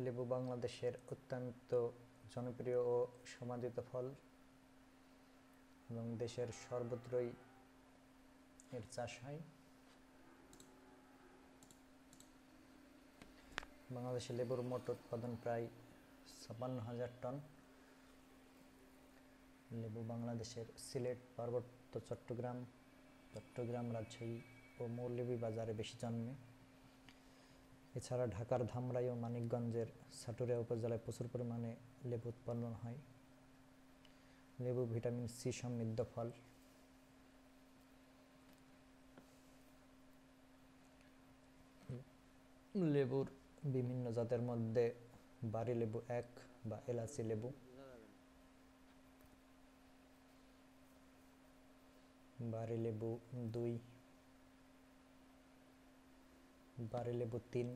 লেবু বাংলাদেশের অত্যন্ত জনপ্রিয় ও সমাদৃত ফল এবং দেশের সর্বত্রই এর চাষ হয়। বাংলাদেশে লেবুর মোট উৎপাদন প্রায় ৫৬,০০০ টন। লেবু বাংলাদেশের সিলেট, পার্বত্য চট্টগ্রাম, রাজশাহী ও মৌলভীবাজারে বেশি জন্মে। এছাড়া ঢাকার ধামরাই ও মানিকগঞ্জের সাটুরিয়া উপজেলায় প্রচুর পরিমাণে লেবু উৎপাদন হয়। লেবু ভিটামিন সি সমৃদ্ধ ফল। লেবুর বিভিন্ন জাতের মধ্যে বাড়ি লেবু ১ বা এলাচি লেবু, বাড়ি লেবু ২, বাড়ি লেবু ৩।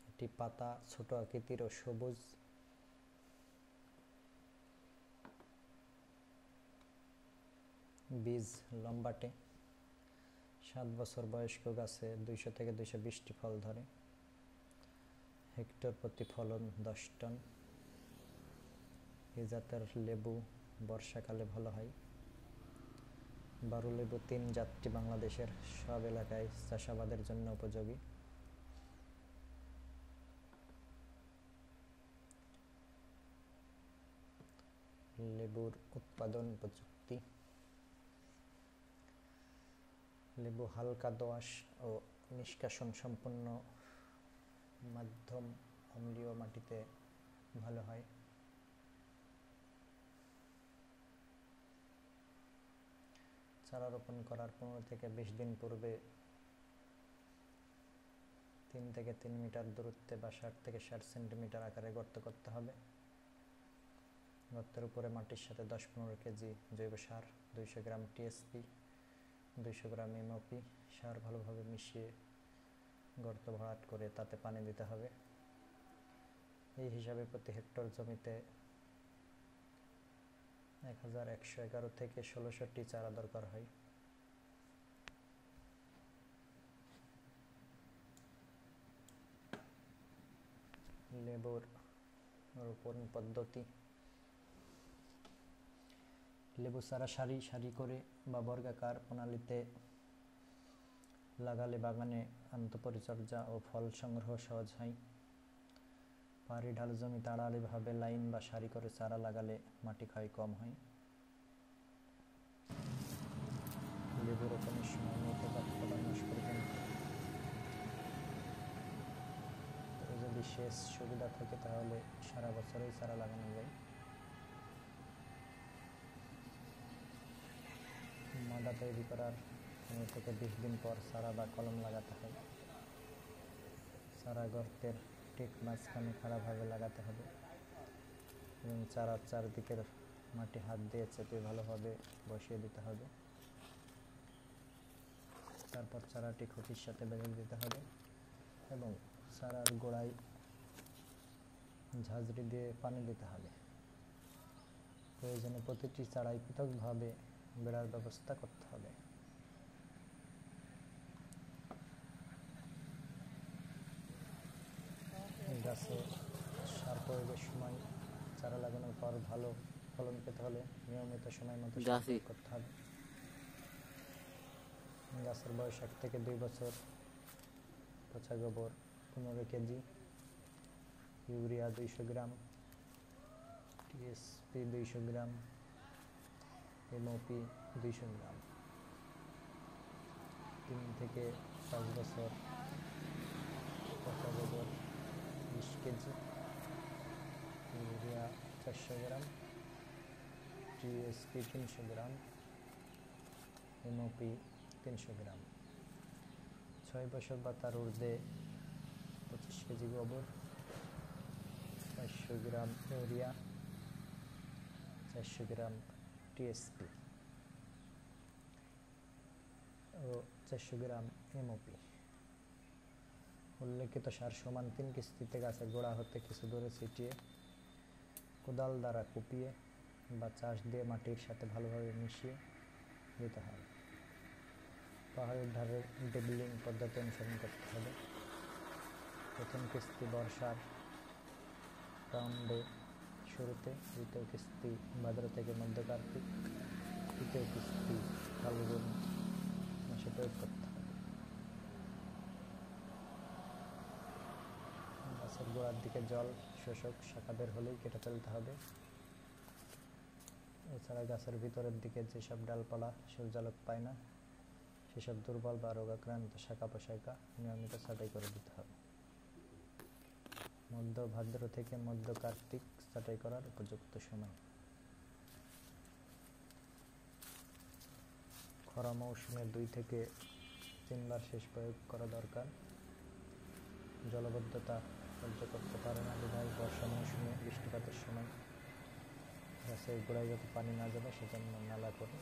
এটি পাতা ছোট আকৃতির ও সবুজ। বীজ লম্বাটে। ৭ বছর বয়স্ক গাছে ২০০ থেকে ২২০টি ফল ধরে। হেক্টর প্রতি ফলন ১০ টন। এই জাতের লেবু বর্ষাকালে ভালো হয়। বারো লেবু ৩ জাতটি বাংলাদেশের সব এলাকায় চাষাবাদের জন্য উপযোগী। লেবুর উৎপাদন প্রযুক্তি। লেবু হালকা দোআঁশ ও নিষ্কাশন সম্পন্ন মধ্যম অম্লীয় মাটিতে ভালো হয়। চারা রোপণ করার ১৫ থেকে ২০ দিন পূর্বে ৩ থেকে ৩ মিটার দূরত্বে বা ৬০ থেকে ৬০ সেন্টিমিটার আকারে গর্ত করতে হবে। গর্তের উপরে মাটির সাথে ১০-১৫ কেজি জৈব সার, ২০০ গ্রাম টিএসপি, ২০০ গ্রাম এমওপি সার ভালোভাবে মিশিয়ে গর্ত ভরাট করে তাতে পানি দিতে হবে। এই হিসাবে প্রতি হেক্টর জমিতে ১১১১ থেকে ১৬০০টি চারা দরকার হয়। লেবুর রোপণ পদ্ধতি। লেবু চারা সারি সারি করে বা বর্গাকার প্রণালীতে লাগালে বাগানে আন্তঃপরিচর্যা ও ফল সংগ্রহ সহজ হয়। পাহাড়ি ঢালু জমিতে আড়াআড়িভাবে লাইন বা সারি করে চারা লাগালে মাটি ক্ষয় কম হয়। লেবু রোপণের সময় মৃত বা ফলন মাস পর্যন্ত। যদি সেচ সুবিধা থাকে তাহলে সারা বছরই চারা লাগানো যায়। মাদা তৈরি করার ১৫ থেকে ২০ দিন পর চারা বা কলম লাগাতে হয়। চারা গর্তের ঠিক মাঝখানে খাড়াভাবে লাগাতে হবে এবং চারার চারদিকের মাটি হাত দিয়ে চেপে ভালোভাবে বসিয়ে দিতে হবে। তারপর চারাটি খুঁটির সাথে বেঁধে দিতে হবে এবং চারার গোড়ায় ঝাঁঝরি দিয়ে পানি দিতে হবে। প্রয়োজনে প্রতিটি চারায় পৃথকভাবে বেড়ার ব্যবস্থা করতে হবে। গাছে সার প্রয়োগের সময় চারা লাগানোর পর ভালো ফলন পেতে হলে নিয়মিত সময় মতো সার প্রয়োগ করতে হবে। গাছের বয়স ১ থেকে ২ বছর। পচা গোবর ১৫ কেজি, ইউরিয়া ২০০ গ্রাম, টিএসপি ২০০ গ্রাম, এমওপি ২০০ গ্রাম। ৩ থেকে ৫ বছর। পচা গোবর ২০ কেজি, ইউরিয়া ৪০০ গ্রাম, টিএসপি ৩০০ গ্রাম, এমওপি ৩০০ গ্রাম। ৬ বছর বা তার ঊর্ধ্বে ২৫ কেজি গোবর, ৪০০ গ্রাম ইউরিয়া, ৪০০ গ্রাম টিএসপি ও ৪০০ গ্রাম এমওপি। উল্লেখিত সার সমান ৩ কিস্তিতে গাছের গোড়া হতে কিছু দূরে ছিটিয়ে কোদাল দ্বারা কুপিয়ে বা চাষ দিয়ে মাটির সাথে ভালোভাবে মিশিয়ে দিতে হবে। পাহাড়ের ধারে ডেবলিং পদ্ধতি অনুসরণ করতে হবে। প্রথম কিস্তি বর্ষার রাউন্ডে শুরুতে, দ্বিতীয় কিস্তি ভাদ্র থেকে মধ্য কার্তিক, তৃতীয় কিস্তি ফাল্গুন মাসে প্রয়োগ করতে হবে। গাছের গোড়ার দিকে জল শোষক শাখা বের হলেই কেটে ফেলতে হবে। এছাড়া গাছের ভিতরের দিকে যেসব ডালপালা সূর্যালোক পায় না, সেসব দুর্বল বা রোগাক্রান্ত শাখা প্রশাখা নিয়মিত ছাঁটাই করে দিতে হবে। মধ্য ভাদ্র থেকে মধ্য কার্তিক ছাঁটাই করার উপযুক্ত সময়। খরা মৌসুমে 2 থেকে 3 বার সেচ প্রয়োগ করা দরকার। জলবদ্ধতা সহ্য করতে পারে না বিধায় বর্ষা মৌসুমে বৃষ্টিপাতের সময় গাছের গোড়ায় যাতে পানি না যাবে সেজন্য নালা করে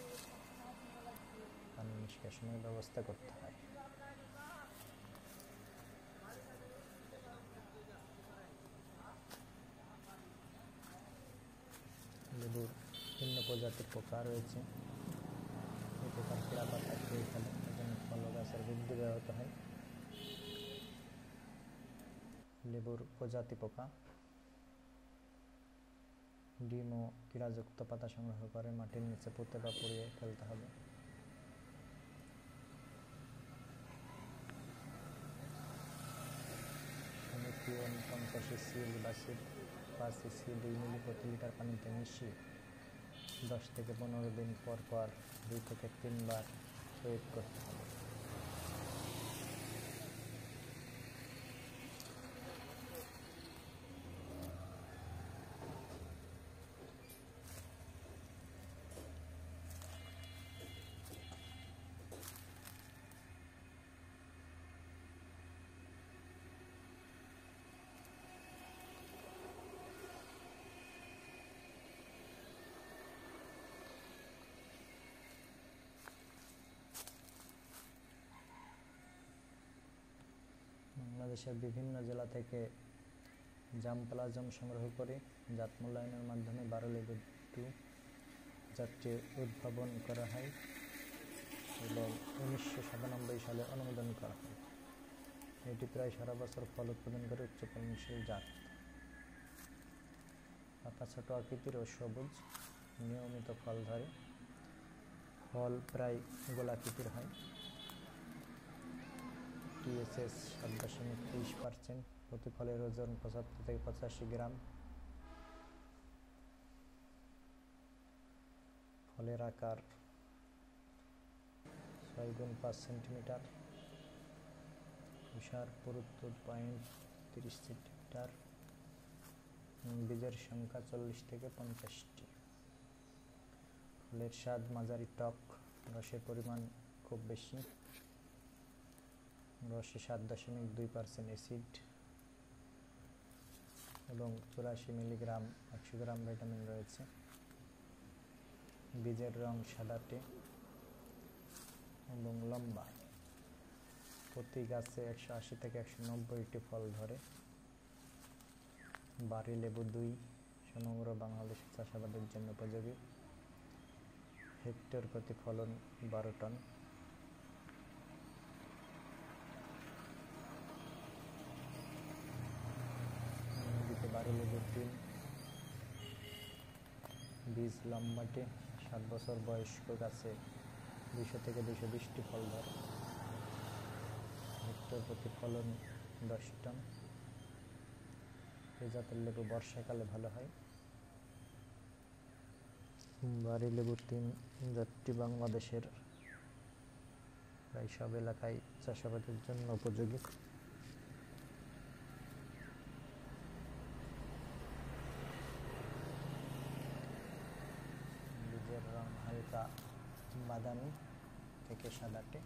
পানি নিষ্কাশনের ব্যবস্থা করতে হয়। লেবুর ভিন্ন প্রজাতির পোকা রয়েছে। এই পোকার কেড়া পাতা খেয়ে ফেলে, এজন্য ফল গাছের বৃদ্ধি ব্যাহত হয়। লেবুর প্রজাতি পোকা ডিম ও কীড়াযুক্ত পাতা সংগ্রহ করে মাটির নিচে পুঁতে বা পুড়িয়ে ফেলতে হবে। মিথিওন 50 cl বা 5 cc 2 মিলি প্রতি লিটার পানিতে মিশিয়ে 10 থেকে 15 দিন পর পর 2 থেকে 3 বার প্রয়োগ করতে হবে। বাংলাদেশের বিভিন্ন জেলা থেকে জামপ্লাজম সংগ্রহ করে জাত মূল্যায়নের মাধ্যমে 12 লেবু 2 জাতটি উদ্ভাবন করা হয় এবং 1997 সালে অনুমোদন করা হয়। এটি প্রায় সারা বছর ফল উৎপাদন করে উচ্চ ফলনশীল জাত। পাতা ছোট আকৃতির ও সবুজ, নিয়মিত ফল ধরে। ফল প্রায় গোলাকৃতির হয়। TSS 7.30%, প্রতি ফলের ওজন 75 থেকে 85 গ্রাম। ফলের আকার 6 গুণ 5 সেন্টিমিটার, তুষার পুরুত্ব 0.30 সেন্টিমিটার, বীজের সংখ্যা 40 থেকে 50টি। ফলের স্বাদ মাঝারি টক, রসের পরিমাণ খুব বেশি, রসে 7.2% অ্যাসিড এবং 84 মিলিগ্রাম 100 গ্রাম ভিটামিন রয়েছে। বীজের রং সাদাটে এবং লম্বা। প্রতি গাছে 180 থেকে 190টি ফল ধরে। বাড়ি লেবু 2 সমগ্র বাংলাদেশের চাষাবাদের জন্য উপযোগী। হেক্টর প্রতি ফলন 12 টন। বাড়ি লেবু 3 বীজ লম্বাটে, 7 বছর বয়স্ক গাছে 200 থেকে 220টি ফল ধরে। হেক্টর প্রতি ফলন 10 টন। এই জাতের লেবু বর্ষাকালে ভালো হয়। বাড়ি লেবু 3 জাতটি বাংলাদেশের প্রায় সব এলাকায় চাষাবাদের জন্য উপযোগী। বীজের রং হালকা বাদামি থেকে সাদাটে।